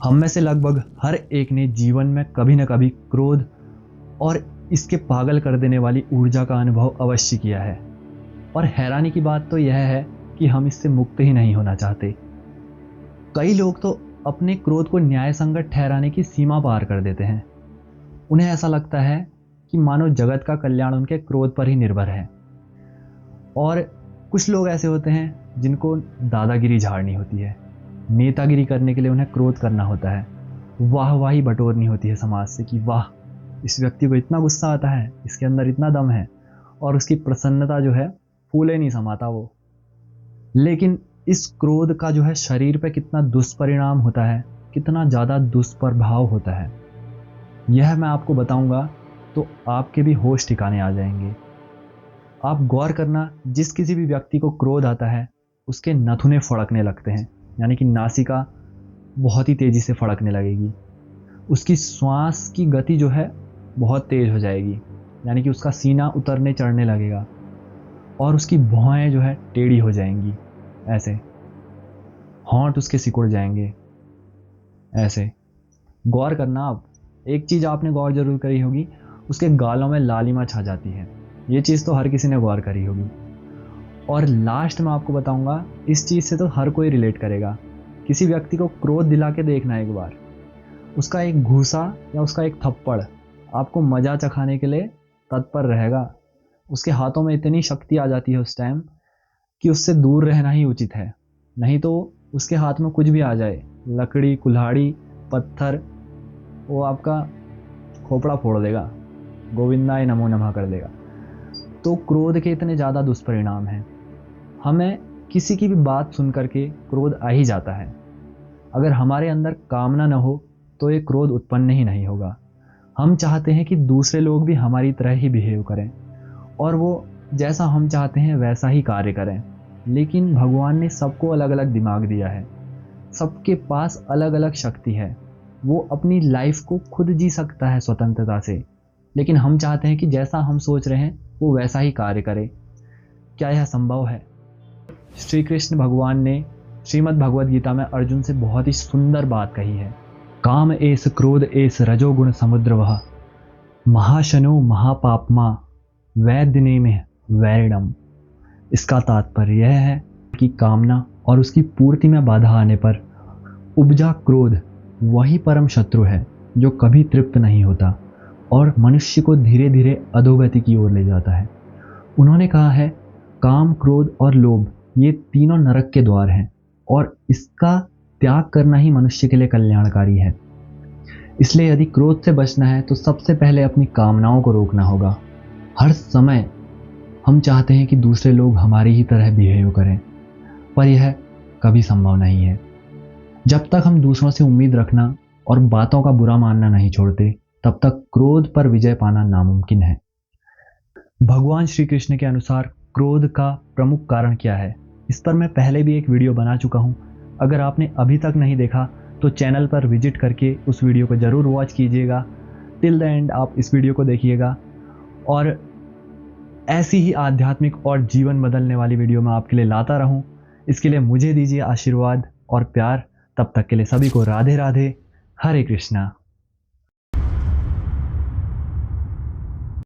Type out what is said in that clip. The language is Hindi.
हम में से लगभग हर एक ने जीवन में कभी न कभी क्रोध और इसके पागल कर देने वाली ऊर्जा का अनुभव अवश्य किया है। और हैरानी की बात तो यह है कि हम इससे मुक्त ही नहीं होना चाहते। कई लोग तो अपने क्रोध को न्याय संगत ठहराने की सीमा पार कर देते हैं। उन्हें ऐसा लगता है कि मानो जगत का कल्याण उनके क्रोध पर ही निर्भर है। और कुछ लोग ऐसे होते हैं जिनको दादागिरी झाड़नी होती है, नेतागिरी करने के लिए उन्हें क्रोध करना होता है, वाहवाही बटोरनी होती है समाज से कि वाह, इस व्यक्ति को इतना गुस्सा आता है, इसके अंदर इतना दम है, और उसकी प्रसन्नता जो है फूले नहीं समाता वो। लेकिन इस क्रोध का जो है शरीर पे कितना दुष्परिणाम होता है, कितना ज़्यादा दुष्प्रभाव होता है, यह मैं आपको बताऊंगा तो आपके भी होश ठिकाने आ जाएंगे। आप गौर करना, जिस किसी भी व्यक्ति को क्रोध आता है उसके नथुने फड़कने लगते हैं, यानी कि नासिका बहुत ही तेज़ी से फड़कने लगेगी। उसकी श्वास की गति जो है बहुत तेज़ हो जाएगी, यानी कि उसका सीना उतरने चढ़ने लगेगा, और उसकी भौहें जो है टेढ़ी हो जाएंगी, ऐसे होंठ उसके सिकुड़ जाएंगे ऐसे। गौर करना, आप एक चीज़ आपने गौर जरूर करी होगी, उसके गालों में लालिमा छा जाती है। ये चीज़ तो हर किसी ने गौर करी होगी। और लास्ट में आपको बताऊंगा, इस चीज़ से तो हर कोई रिलेट करेगा। किसी व्यक्ति को क्रोध दिला के देखना एक बार, उसका एक घूसा या उसका एक थप्पड़ आपको मजा चखाने के लिए तत्पर रहेगा। उसके हाथों में इतनी शक्ति आ जाती है उस टाइम कि उससे दूर रहना ही उचित है। नहीं तो उसके हाथ में कुछ भी आ जाए, लकड़ी, कुल्हाड़ी, पत्थर, वो आपका खोपड़ा फोड़ देगा, गोविंदाय नमो नमः कर देगा। तो क्रोध के इतने ज़्यादा दुष्परिणाम हैं। हमें किसी की भी बात सुन करके क्रोध आ ही जाता है। अगर हमारे अंदर कामना न हो तो ये क्रोध उत्पन्न ही नहीं होगा। हम चाहते हैं कि दूसरे लोग भी हमारी तरह ही बिहेव करें और वो जैसा हम चाहते हैं वैसा ही कार्य करें। लेकिन भगवान ने सबको अलग अलग दिमाग दिया है, सबके पास अलग अलग शक्ति है। वो अपनी लाइफ को खुद जी सकता है स्वतंत्रता से, लेकिन हम चाहते हैं कि जैसा हम सोच रहे हैं वो वैसा ही कार्य करे। क्या यह संभव है? श्री कृष्ण भगवान ने श्रीमद् भगवद गीता में अर्जुन से बहुत ही सुंदर बात कही है। काम एस क्रोध एस रजोगुण समुद्र वह, महाशनो महापापमा वैद्यने में वैरिणम। इसका तात्पर्य यह है कि कामना और उसकी पूर्ति में बाधा आने पर उपजा क्रोध वही परम शत्रु है जो कभी तृप्त नहीं होता और मनुष्य को धीरे धीरे अधोगति की ओर ले जाता है। उन्होंने कहा है, काम, क्रोध और लोभ ये तीनों नरक के द्वार हैं और इसका त्याग करना ही मनुष्य के लिए कल्याणकारी है। इसलिए यदि क्रोध से बचना है तो सबसे पहले अपनी कामनाओं को रोकना होगा। हर समय हम चाहते हैं कि दूसरे लोग हमारी ही तरह बिहेव करें, पर यह कभी संभव नहीं है। जब तक हम दूसरों से उम्मीद रखना और बातों का बुरा मानना नहीं छोड़ते, तब तक क्रोध पर विजय पाना नामुमकिन है। भगवान श्री कृष्ण के अनुसार क्रोध का प्रमुख कारण क्या है, इस पर मैं पहले भी एक वीडियो बना चुका हूं। अगर आपने अभी तक नहीं देखा तो चैनल पर विजिट करके उस वीडियो को ज़रूर वॉच कीजिएगा। टिल द एंड आप इस वीडियो को देखिएगा और ऐसी ही आध्यात्मिक और जीवन बदलने वाली वीडियो मैं आपके लिए लाता रहूं। इसके लिए मुझे दीजिए आशीर्वाद और प्यार। तब तक के लिए सभी को राधे राधे, हरे कृष्णा।